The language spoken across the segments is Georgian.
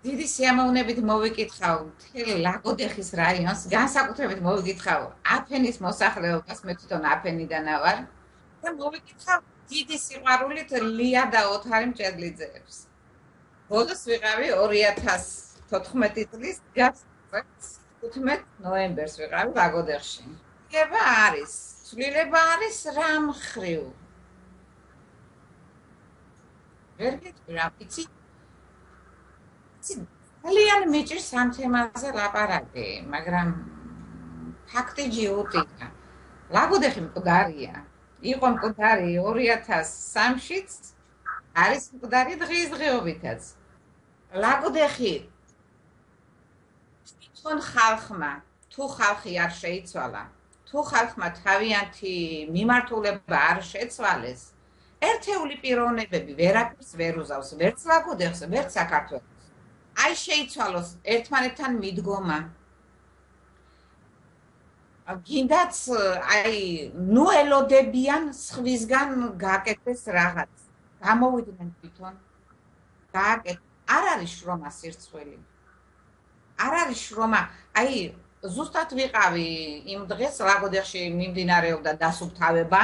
დიდი სიამოვნებით მოვიკითხავ მთელ ლაგოდეხის რაიონს, განსაკუთრებით მოვიკითხავ აფენის მოსახლეობას, მე თვითონ აფენიდან ვარ და მოვიკითხავ დიდი სიყვარულით ლია და ოთარი მჭედლიძეებს. ბოლოს ვიყავი 2014 წლის 15 ნოემბერს ვიყავი ლაგოდეხში. ცვლილება არის რა მხრივ? ვერ გეტყვი რა ვიცი. ძალიან მიჭირს ამ თემაზე ლაპარაკი, მაგრამ ფაქტი ჯიუტია. ლაგოდეხი მკვდარია. იყო მკვდარი 2003-შიც, არის მკვდარი დღესდღეობითაც. ლაგოდეხი თვითონ ხალხმა, თუ ხალხი არ შეიცვალა, თუ ხალხმა თავიანთი მიმართულება არ შეცვალეს, ერთეული პიროვნებები ვერაფერს ვერ უზავს, ვერც ლაგოდეხს, ვერც საქართველოს. აი შეიცვალოს ერთმანეთთან მიდგომა. გინდაც აი ნუ ელოდებიან სხვისგან გაკეთდეს რაღაც. გამოვიდნენ თვითონ. არ არის შრომა სირცხვილი. არ არის შრომა. აი ზუსტად ვიყავი იმ დღეს ლაგოდეხში მიმდინარეობდა დასუფთავება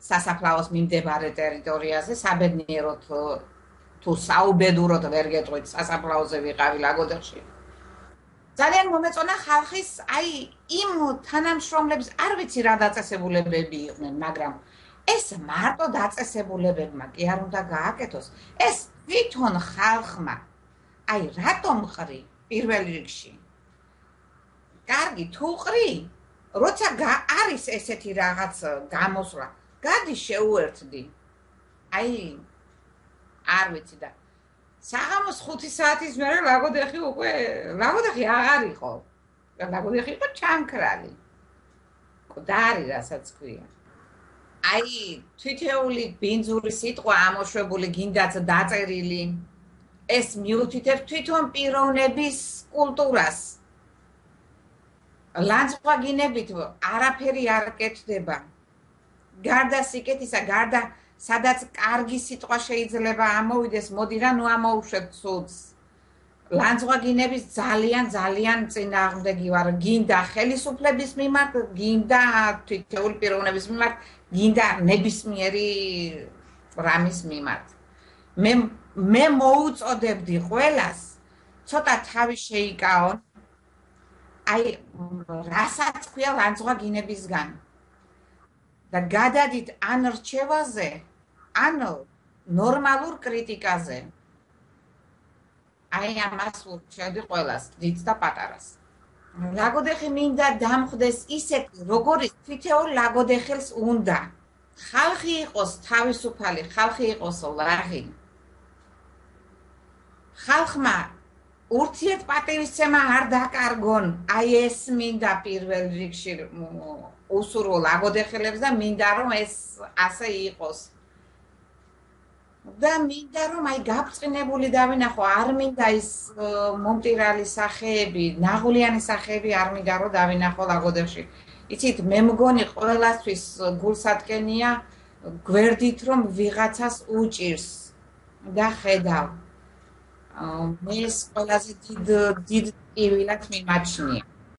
სასაფლაოს მიმდებარე ტერიტორიაზე, საბედნიეროდ თუ საუბედუროდ ვერ გეტყვით, სასაფლაოზე ვიყავი ლაგოდეხში. ძალიან მომეწონა ხალხის აი იმ თანამშრომლებს, არ ვიცი რა დაწესებულებები იყვნენ, მაგრამ ეს მარტო დაწესებულებებმა კი არ უნდა გააკეთოს. ეს თვითონ ხალხმა. აი რატომ ყრი პირველ რიგში? კარგი, თუ ყრი, როცა არის ესეთი რაღაც გამოსვლა, გადი შეუერთდი. აი არ ვიცი და საღამოს 5 საათის მერე ლაგოდეხი უკვე ლაგოდეხი აღარ იყო. ლაგოდეხი იყო ჩამქრალი. მკვდარი რასაც ქვია. აი თითეული ბინძური სიტყვა ამოშვებული გინდაც დაწერილი. ეს მიუთითებს თვითონ პიროვნების კულტურას. ლანძღვაგინებით არაფერი არ კეთდება. გარდა სიკეთისა, გარდა სადაც კარგი სიტყვა შეიძლება ამოვიდეს, მოდი რა ნუ ამოუშვებ ცუდს. ლანძღვაგინების ძალიან წინააღმდეგი ვარ. გინდა ხელისუფლების მიმართ, გინდა თითოეული პიროვნების მიმართ, გინდა ნებისმიერი რამის მიმართ. მე მოუწოდებდი ყველას ცოტა თავი შეიკავონ. აი რასაც ქვია ლანძღვაგინებისგან. და გადადით ან რჩევაზე, ან ნორმალურ კრიტიკაზე. აი ამას ვურჩევდი ყველას, დიდს და პატარას. ლაგოდეხი მინდა დამხვდეს ისეთ, როგორიც თითოეულ ლაგოდეხელს უნდა. ხალხი იყოს თავისუფალი, ხალხი იყოს ლაღი. ხალხმა ურთიერთპატივისცემა არ დაკარგონ, აი ეს მინდა პირველ რიგში უსურვო ლაგოდეხელებს და მინდა რომ ეს ასე იყოს. და მინდა რომ აი გაბრწყინებული დავინახო, არ მინდა ის მომტირალი სახეები, ნაღვლიანი სახეები არ მინდა რომ დავინახო ლაგოდეხში. იცით, მე მგონი ყველასთვის გულსატკენია გვერდით რომ ვიღაცას უჭირს და ხედავ. მე ეს ყველაზე დიდ ტკივილად მიმაჩნია.